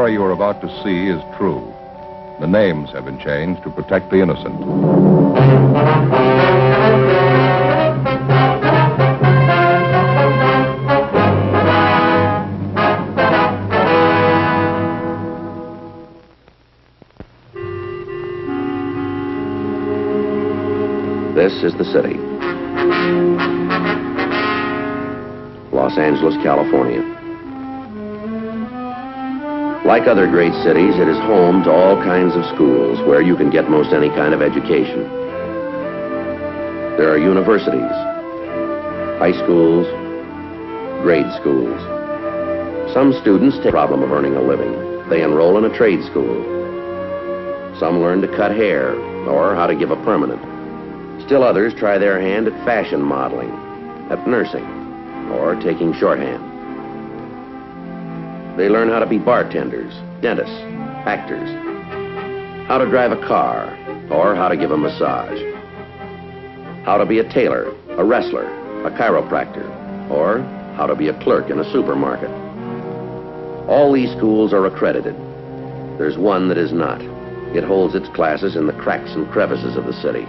story you are about to see is true. The names have been changed to protect the innocent. This is the city. Los Angeles, California. Like other great cities, it is home to all kinds of schools where you can get most any kind of education. There are universities, high schools, grade schools. Some students take the problem of earning a living. They enroll in a trade school. Some learn to cut hair or how to give a permanent. Still others try their hand at fashion modeling, at nursing, or taking shorthand. They learn how to be bartenders, dentists, actors, how to drive a car, or how to give a massage, how to be a tailor, a wrestler, a chiropractor, or how to be a clerk in a supermarket. All these schools are accredited. There's one that is not. It holds its classes in the cracks and crevices of the city.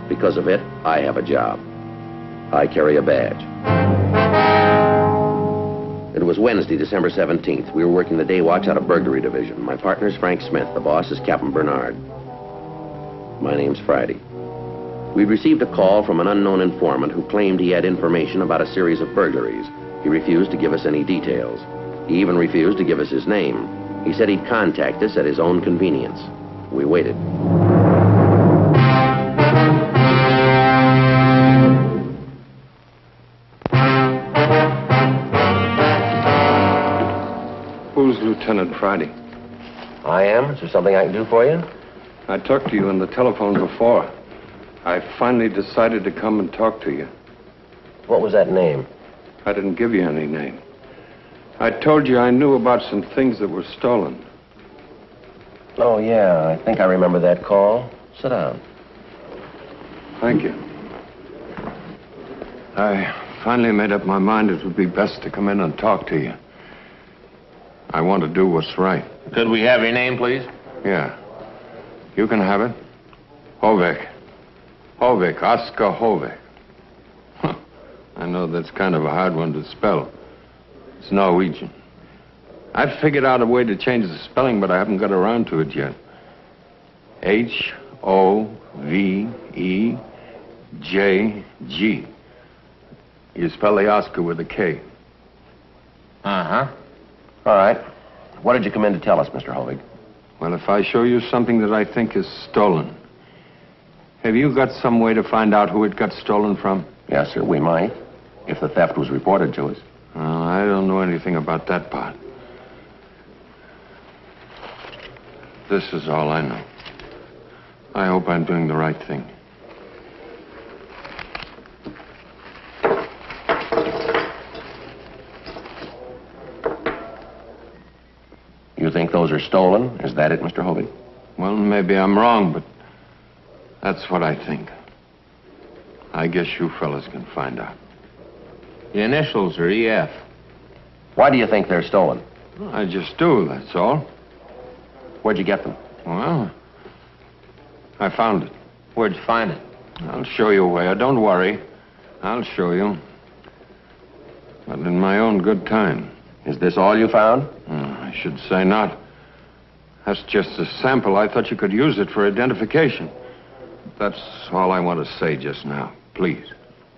Because of it, I have a job. I carry a badge. It was Wednesday, December 17th. We were working the day watch out of burglary division. My partner's Frank Smith. The boss is Captain Bernard. My name's Friday. We'd received a call from an unknown informant who claimed he had information about a series of burglaries. He refused to give us any details. He even refused to give us his name. He said he'd contact us at his own convenience. We waited. Who's Lieutenant Friday? I am. Is there something I can do for you? I talked to you on the telephone before. I finally decided to come and talk to you. What was that name? I didn't give you any name. I told you I knew about some things that were stolen. Oh, yeah. I think I remember that call. Sit down. Thank you. I finally made up my mind it would be best to come in and talk to you. I want to do what's right. Could we have your name, please? Yeah. You can have it. Hovek. Hovek. Oskar Hovek. Huh. I know that's kind of a hard one to spell. It's Norwegian. I've figured out a way to change the spelling, but I haven't got around to it yet. H-O-V-E-J-G. You spell the Oscar with a K. Uh-huh. All right. What did you come in to tell us, Mr. Hovig? Well, if I show you something that I think is stolen, have you got some way to find out who it got stolen from? Yes, sir, we might, if the theft was reported to us. Well, I don't know anything about that part. This is all I know. I hope I'm doing the right thing. You think those are stolen? Is that it, Mr. Hovig? Well, maybe I'm wrong, but that's what I think. I guess you fellas can find out. The initials are EF. Why do you think they're stolen? Well, I just do, that's all. Where'd you get them? Well, I found it. Where'd you find it? I'll show you where. Don't worry. I'll show you. But in my own good time. Is this all you found? I should say not. That's just a sample. I thought you could use it for identification. That's all I want to say just now. Please.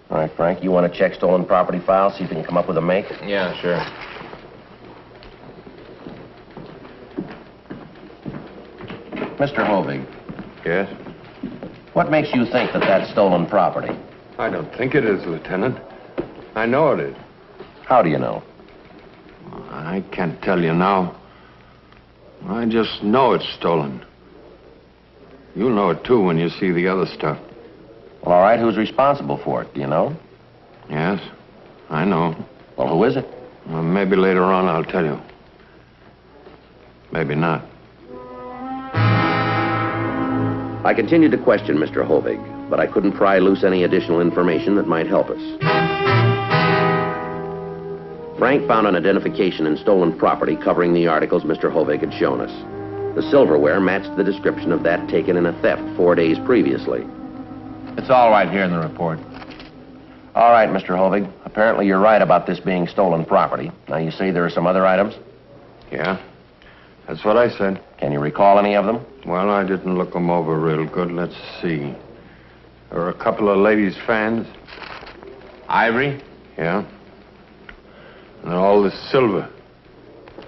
All right, Frank, you want to check stolen property files, see if you can come up with a make? Yeah, sure. Mr. Hovig. Yes? What makes you think that that's stolen property? I don't think it is, Lieutenant. I know it is. How do you know? I can't tell you now. I just know it's stolen. You'll know it, too, when you see the other stuff. Well, all right, who's responsible for it? Do you know? Yes, I know. Well, who is it? Well, maybe later on I'll tell you. Maybe not. I continued to question Mr. Hovig, but I couldn't pry loose any additional information that might help us. Frank found an identification in stolen property covering the articles Mr. Hovig had shown us. The silverware matched the description of that taken in a theft 4 days previously. It's all right here in the report. All right, Mr. Hovig. Apparently you're right about this being stolen property. Now, you say there are some other items? Yeah, that's what I said. Can you recall any of them? Well, I didn't look them over real good. Let's see. There were a couple of ladies' fans. Ivory? Yeah. And all this silver.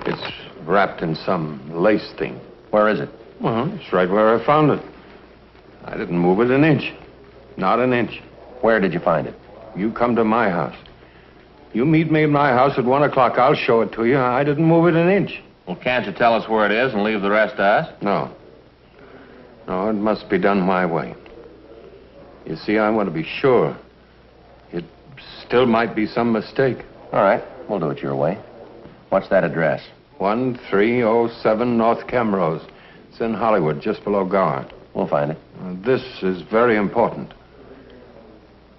It's wrapped in some lace thing. Where is it? Well, it's right where I found it. I didn't move it an inch. Not an inch. Where did you find it? You come to my house. You meet me at my house at 1 o'clock. I'll show it to you. I didn't move it an inch. Well, can't you tell us where it is and leave the rest to us? No. No, it must be done my way. You see, I want to be sure. It still might be some mistake. All right, we'll do it your way. What's that address? 1307 North Camrose. It's in Hollywood, just below Gower. We'll find it. This is very important.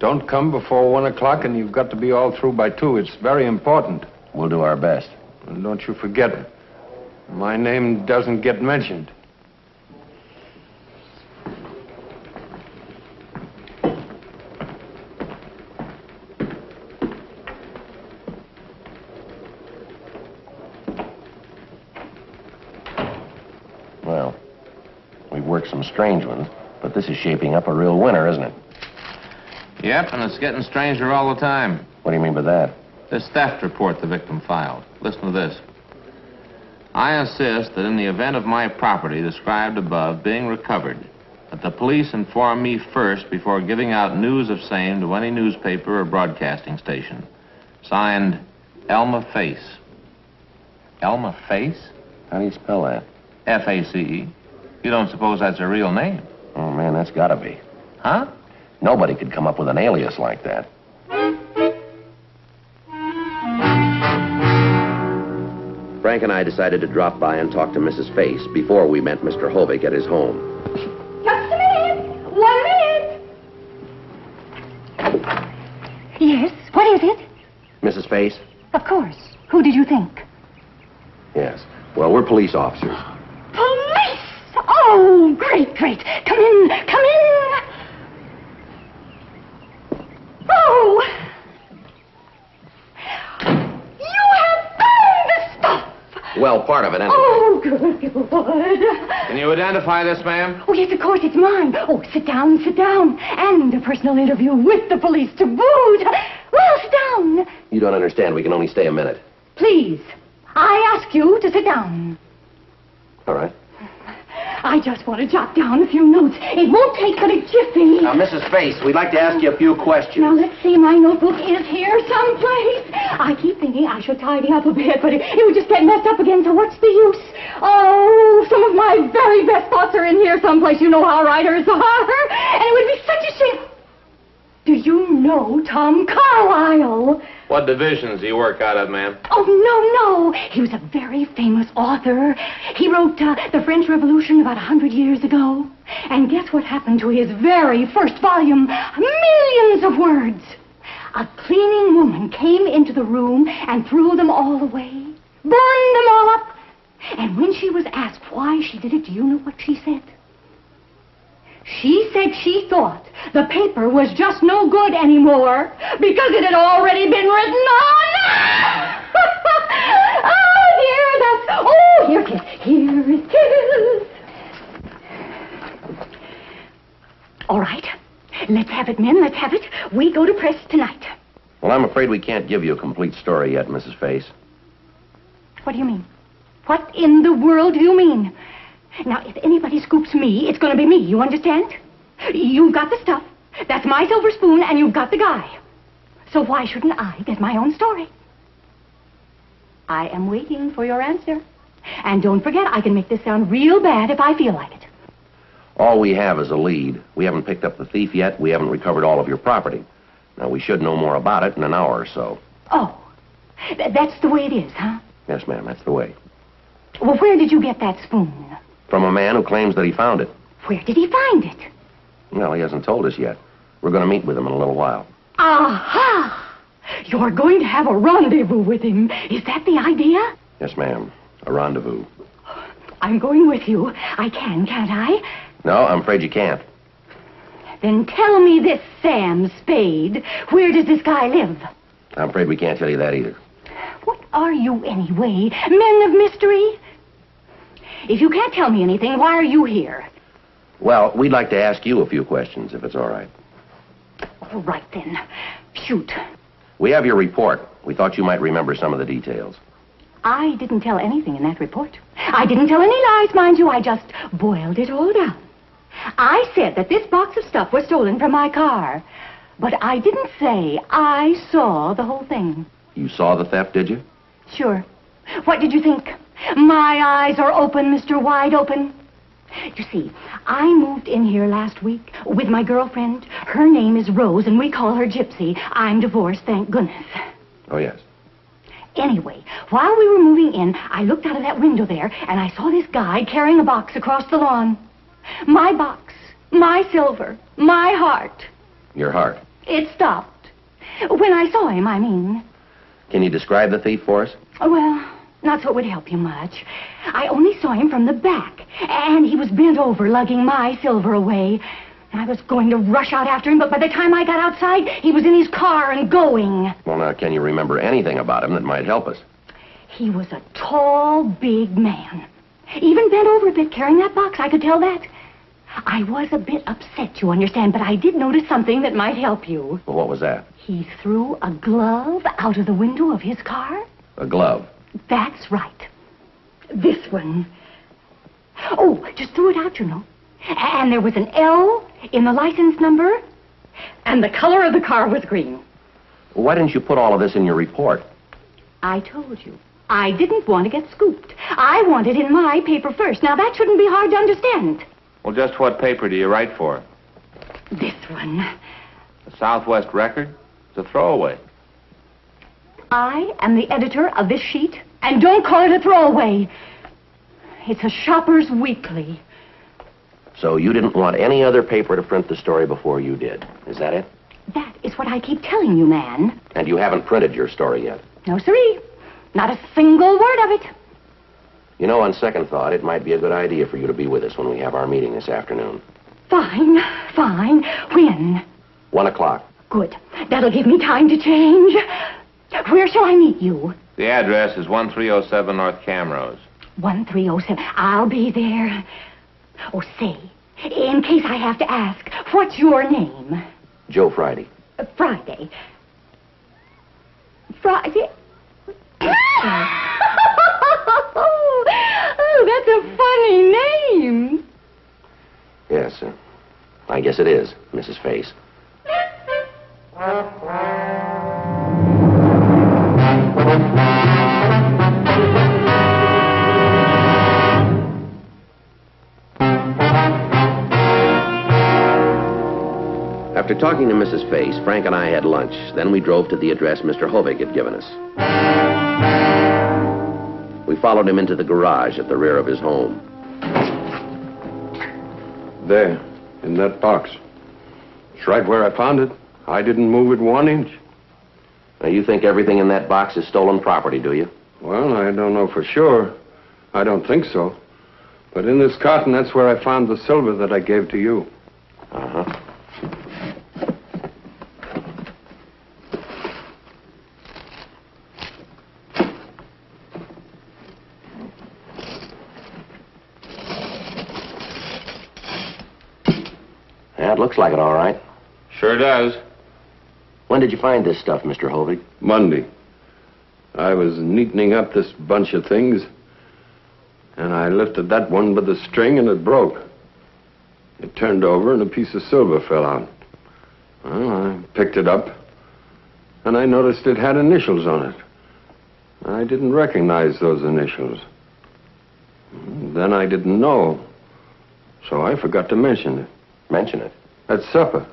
Don't come before 1 o'clock, and you've got to be all through by 2. It's very important. We'll do our best. And don't you forget, my name doesn't get mentioned. Well, we've worked some strange ones, but this is shaping up a real winner, isn't it? Yep, and it's getting stranger all the time. What do you mean by that? This theft report the victim filed. Listen to this. I insist that in the event of my property described above being recovered, that the police inform me first before giving out news of same to any newspaper or broadcasting station. Signed, Elma Face. Elma Face? How do you spell that? F-A-C-E. You don't suppose that's a real name? Oh, man, that's gotta be. Huh? Nobody could come up with an alias like that. Frank and I decided to drop by and talk to Mrs. Face before we met Mr. Hovig at his home. Just a minute. 1 minute. Yes, what is it? Mrs. Face? Of course. Who did you think? Yes. Well, we're police officers. Police! Oh, great, great. Come in, come in. Oh! You have found the stuff! Well, part of it, anyway. Oh, good. Can you identify this, ma'am? Oh, yes, of course, it's mine. Oh, sit down, sit down. And a personal interview with the police to boot. Well, sit down. You don't understand. We can only stay a minute. Please, I ask you to sit down. All right. I just want to jot down a few notes. It won't take but a jiffy. Now, Mrs. Face, we'd like to ask you a few questions. Now, let's see. My notebook is here someplace. I keep thinking I should tidy up a bit, but it would just get messed up again, so what's the use? Oh, some of my very best thoughts are in here someplace. You know how writers are. And it would be such a shame. Do you know Tom Carlyle? What divisions do you work out of, ma'am? Oh, no. He was a very famous author. He wrote The French Revolution about 100 years ago. And guess what happened to his very first volume? Millions of words. A cleaning woman came into the room and threw them all away. Burned them all up. And when she was asked why she did it, do you know what she said? She said she thought the paper was just no good anymore because it had already been written on. Oh, dear, oh, here it is. Here it is. All right. Let's have it, men. Let's have it. We go to press tonight. Well, I'm afraid we can't give you a complete story yet, Mrs. Face. What do you mean? What in the world do you mean? Now, if anybody scoops me, it's going to be me, you understand? You've got the stuff. That's my silver spoon, and you've got the guy. So why shouldn't I get my own story? I am waiting for your answer. And don't forget, I can make this sound real bad if I feel like it. All we have is a lead. We haven't picked up the thief yet. We haven't recovered all of your property. Now, we should know more about it in an hour or so. Oh, that's the way it is, huh? Yes, ma'am, that's the way. Well, where did you get that spoon? From a man who claims that he found it. Where did he find it? Well, he hasn't told us yet. We're going to meet with him in a little while. Aha! You're going to have a rendezvous with him. Is that the idea? Yes, ma'am. A rendezvous. I'm going with you. I can, can't I? No, I'm afraid you can't. Then tell me this, Sam Spade. Where does this guy live? I'm afraid we can't tell you that either. What are you, anyway? Men of mystery? If you can't tell me anything, why are you here? Well, we'd like to ask you a few questions, if it's all right. All right, then. Shoot. We have your report. We thought you might remember some of the details. I didn't tell anything in that report. I didn't tell any lies, mind you. I just boiled it all down. I said that this box of stuff was stolen from my car. But I didn't say I saw the whole thing. You saw the theft, did you? Sure. What did you think? My eyes are open, Mr. Wide Open. You see, I moved in here last week with my girlfriend. Her name is Rose, and we call her Gypsy. I'm divorced, thank goodness. Oh, yes. Anyway, while we were moving in, I looked out of that window there, and I saw this guy carrying a box across the lawn. My box, my silver, my heart. Your heart. It stopped. When I saw him, I mean. Can you describe the thief for us? Well, not so it would help you much. I only saw him from the back, and he was bent over, lugging my silver away. I was going to rush out after him, but by the time I got outside, he was in his car and going. Well, now, can you remember anything about him that might help us? He was a tall, big man. Even bent over a bit, carrying that box, I could tell that. I was a bit upset, you understand, but I did notice something that might help you. Well, what was that? He threw a glove out of the window of his car. A glove? That's right. This one. Oh, just threw it out, you know. And there was an L in the license number, and the color of the car was green. Well, why didn't you put all of this in your report? I told you. I didn't want to get scooped. I wanted in my paper first. Now, that shouldn't be hard to understand. Well, just what paper do you write for? This one. The Southwest Record? It's a throwaway. I am the editor of this sheet, and don't call it a throwaway. It's a shopper's weekly. So you didn't want any other paper to print the story before you did. Is that it? That is what I keep telling you, man. And you haven't printed your story yet? No, siree. Not a single word of it. You know, on second thought, it might be a good idea for you to be with us when we have our meeting this afternoon. Fine, fine. When? 1 o'clock. Good. That'll give me time to change. Where shall I meet you? The address is 1307 North Camrose. 1307. I'll be there. Oh, say, in case I have to ask, what's your name? Joe Friday. Friday. Friday? Oh, that's a funny name. Yes, I guess it is, Mrs. Face. After talking to Mrs. Face, Frank and I had lunch. Then we drove to the address Mr. Hovig had given us. We followed him into the garage at the rear of his home. There, in that box. It's right where I found it. I didn't move it 1 inch. Now, you think everything in that box is stolen property, do you? Well, I don't know for sure. I don't think so. But in this carton, that's where I found the silver that I gave to you. Uh-huh. Yeah, it looks like it, all right. Sure does. When did you find this stuff, Mr. Hovig? Monday. I was neatening up this bunch of things, and I lifted that one by the string, and it broke. It turned over, and a piece of silver fell out. Well, I picked it up, and I noticed it had initials on it. I didn't recognize those initials. Then I didn't know, so I forgot to mention it. Mention it. At supper.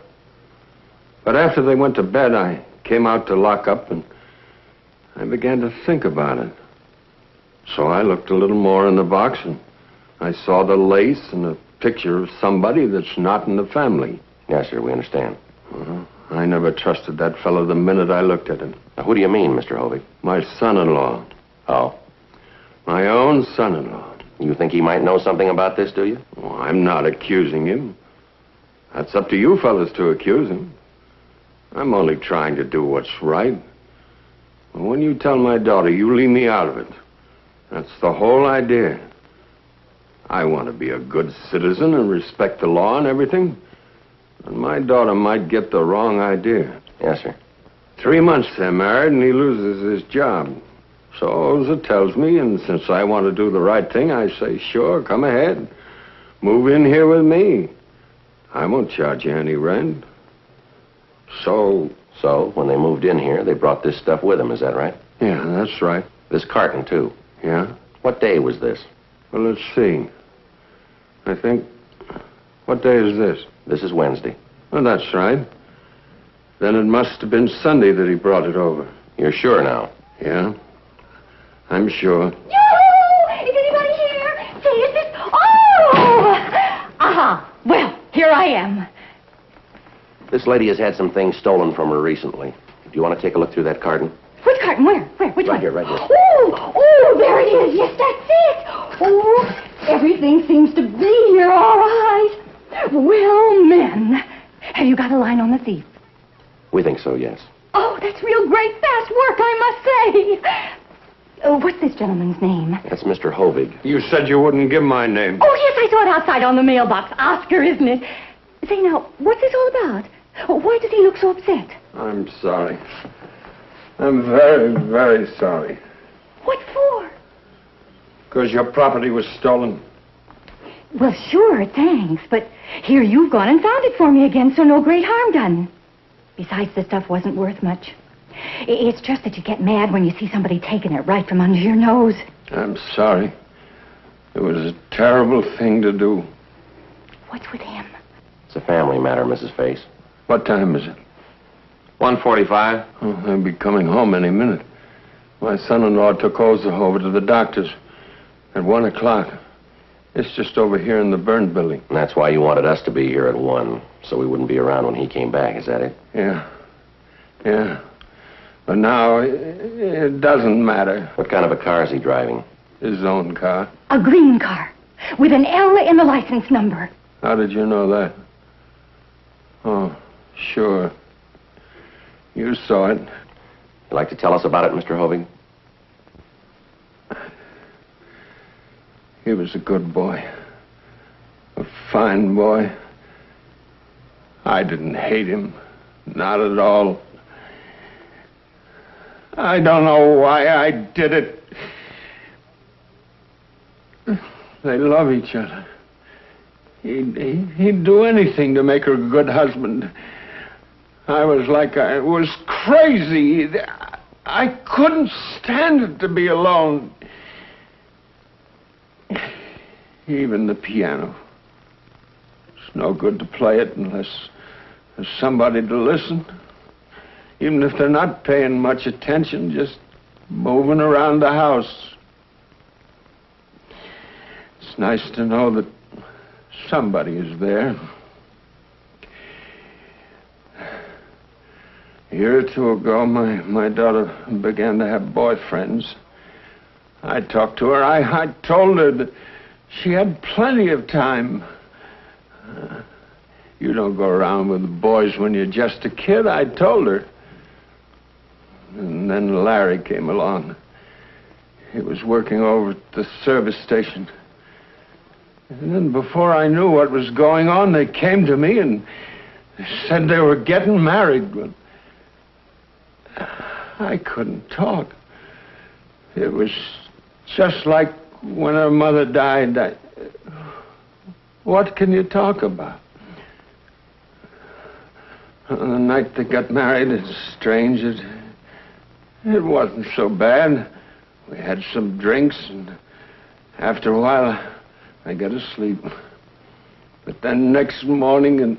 But after they went to bed, I came out to lock up, and I began to think about it. So I looked a little more in the box, and I saw the lace and a picture of somebody that's not in the family. Yes, sir, we understand. I never trusted that fellow the minute I looked at him. Now, who do you mean, Mr. Hovig? My son-in-law. Oh. My own son-in-law. You think he might know something about this, do you? Oh, I'm not accusing him. That's up to you fellas to accuse him. I'm only trying to do what's right. And when you tell my daughter you leave me out of it, that's the whole idea. I want to be a good citizen and respect the law and everything. And my daughter might get the wrong idea. Yes, sir. 3 months they're married and he loses his job. So Oza tells me, and since I want to do the right thing, I say, sure, come ahead. Move in here with me. I won't charge you any rent. So, when they moved in here, they brought this stuff with them, is that right? yeah, that's right. This carton, too. Yeah? What day was this? Well, let's see. I think... What day is this? This is Wednesday. Well, that's right. Then it must have been Sunday that he brought it over. You're sure now? Yeah? I'm sure. Yoo-hoo! Is anybody here? Say, is this... Oh! Aha! Well, here I am. This lady has had some things stolen from her recently. Do you want to take a look through that carton? Which carton? Where? Which Right one? here, right here. Oh, there it is. Yes, that's it. Oh, everything seems to be here all right. Well, men, have you got a line on the thief? We think so, yes. Oh, that's real great fast work, I must say. What's this gentleman's name? That's Mr. Hovig. You said you wouldn't give my name. Oh, yes, I saw it outside on the mailbox. Oskar, isn't it? Say, now, what's this all about? Why does he look so upset? I'm sorry. I'm very, very sorry. What for? Because your property was stolen. Well, sure, thanks, but here you've gone and found it for me again, so no great harm done. Besides, the stuff wasn't worth much. It's just that you get mad when you see somebody taking it right from under your nose. I'm sorry. It was a terrible thing to do. What's with him? It's a family matter, Mrs. Face. What time is it? 1:45. Oh, they'll be coming home any minute. My son-in-law took Oza over to the doctor's at 1 o'clock. It's just over here in the burn building. And that's why you wanted us to be here at 1, so we wouldn't be around when he came back, is that it? Yeah. Yeah. But now, it doesn't matter. What kind of a car is he driving? His own car. A green car with an L in the license number. How did you know that? Oh, sure. You saw it. You'd like to tell us about it, Mr. Hovig? He was a good boy. A fine boy. I didn't hate him. Not at all. I don't know why I did it. They love each other. He'd do anything to make her a good husband. I was crazy. I couldn't stand it to be alone. Even the piano. It's no good to play it unless there's somebody to listen. Even if they're not paying much attention, just moving around the house. It's nice to know that somebody is there. A year or two ago, my daughter began to have boyfriends. I talked to her. I told her that she had plenty of time. You don't go around with boys when you're just a kid, I told her. And then Larry came along. He was working over at the service station. And then before I knew what was going on, they came to me and said they were getting married. But I couldn't talk. It was just like when her mother died. What can you talk about? On the night they got married, it's strange. It wasn't so bad. We had some drinks, and after a while, I got asleep. But then next morning, and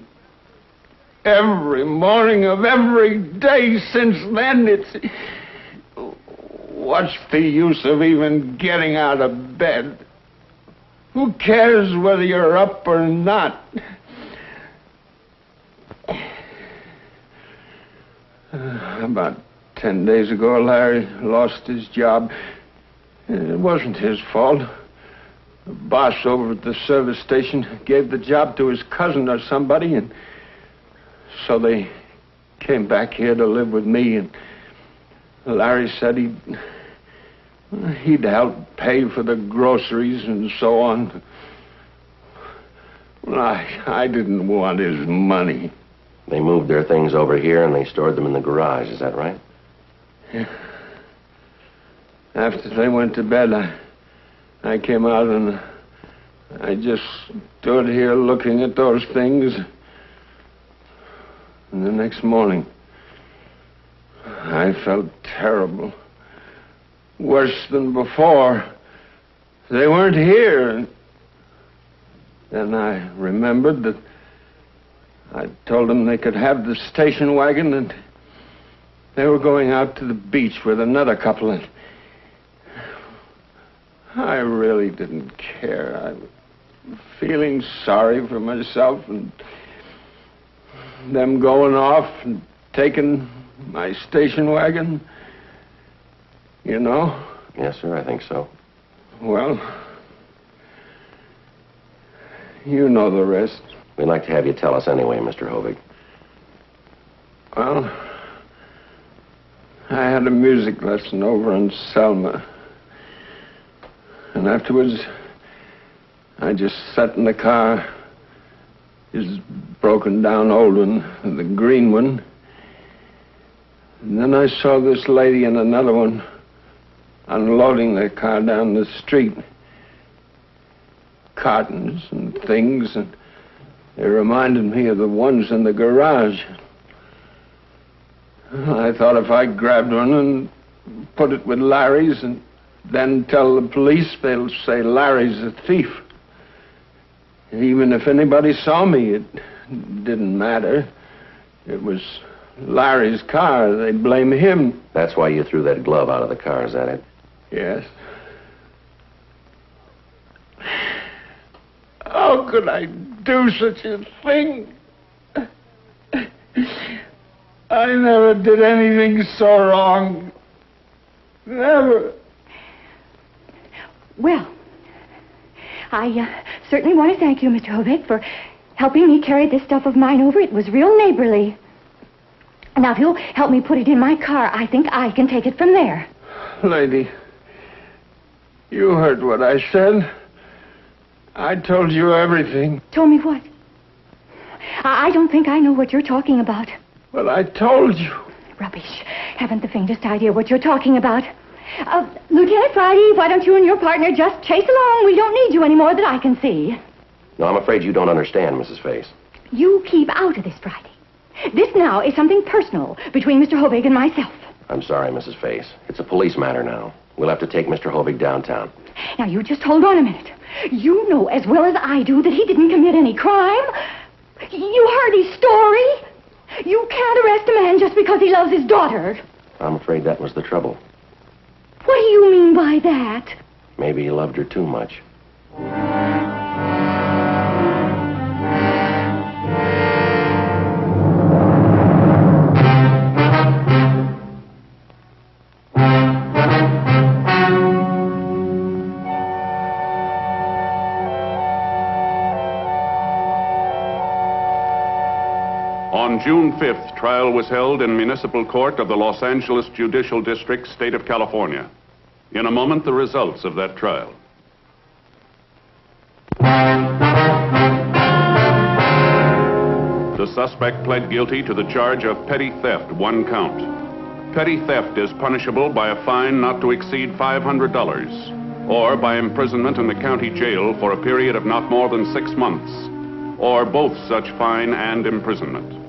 every morning of every day since then, what's the use of even getting out of bed? Who cares whether you're up or not? About 10 days ago, Larry lost his job. It wasn't his fault. The boss over at the service station gave the job to his cousin or somebody, and so they came back here to live with me, and Larry said he'd help pay for the groceries and so on. Well, I didn't want his money. They moved their things over here and they stored them in the garage, is that right? Yeah. After they went to bed, I came out and I just stood here looking at those things. And the next morning, I felt terrible. Worse than before. They weren't here. Then I remembered that I told them they could have the station wagon, and they were going out to the beach with another couple. And I really didn't care. I was feeling sorry for myself, and them going off and taking my station wagon. You know? Yes, sir, I think so. Well, you know the rest. We'd like to have you tell us anyway, Mr. Hovig. Well, I had a music lesson over in Selma. And afterwards, I just sat in the car, his broken down old one, the green one. And then I saw this lady and another one unloading their car down the street. Cartons and things, and they reminded me of the ones in the garage. I thought if I grabbed one and put it with Larry's and then tell the police, they'll say Larry's a thief. Even if anybody saw me, it didn't matter. It was Larry's car. They'd blame him. That's why you threw that glove out of the car, is that it? Yes. How could I do such a thing? I never did anything so wrong. Never. Well, I certainly want to thank you, Mr. Hovig, for helping me carry this stuff of mine over. It was real neighborly. Now, if you'll help me put it in my car, I think I can take it from there. Lady, you heard what I said. I told you everything. Told me what? I don't think I know what you're talking about. Well, I told you. Rubbish. Haven't the faintest idea what you're talking about. Lieutenant Friday, why don't you and your partner just chase along? We don't need you anymore that I can see. No, I'm afraid you don't understand, Mrs. Face. You keep out of this, Friday. This now is something personal between Mr. Hovig and myself. I'm sorry, Mrs. Face. It's a police matter now. We'll have to take Mr. Hovig downtown. Now, you just hold on a minute. You know as well as I do that he didn't commit any crime. You heard his story. You can't arrest a man just because he loves his daughter. I'm afraid that was the trouble. What do you mean by that? Maybe he loved her too much. On June 5th, trial was held in Municipal Court of the Los Angeles Judicial District, State of California. In a moment, the results of that trial. The suspect pled guilty to the charge of petty theft, 1 count. Petty theft is punishable by a fine not to exceed $500, or by imprisonment in the county jail for a period of not more than 6 months, or both such fine and imprisonment.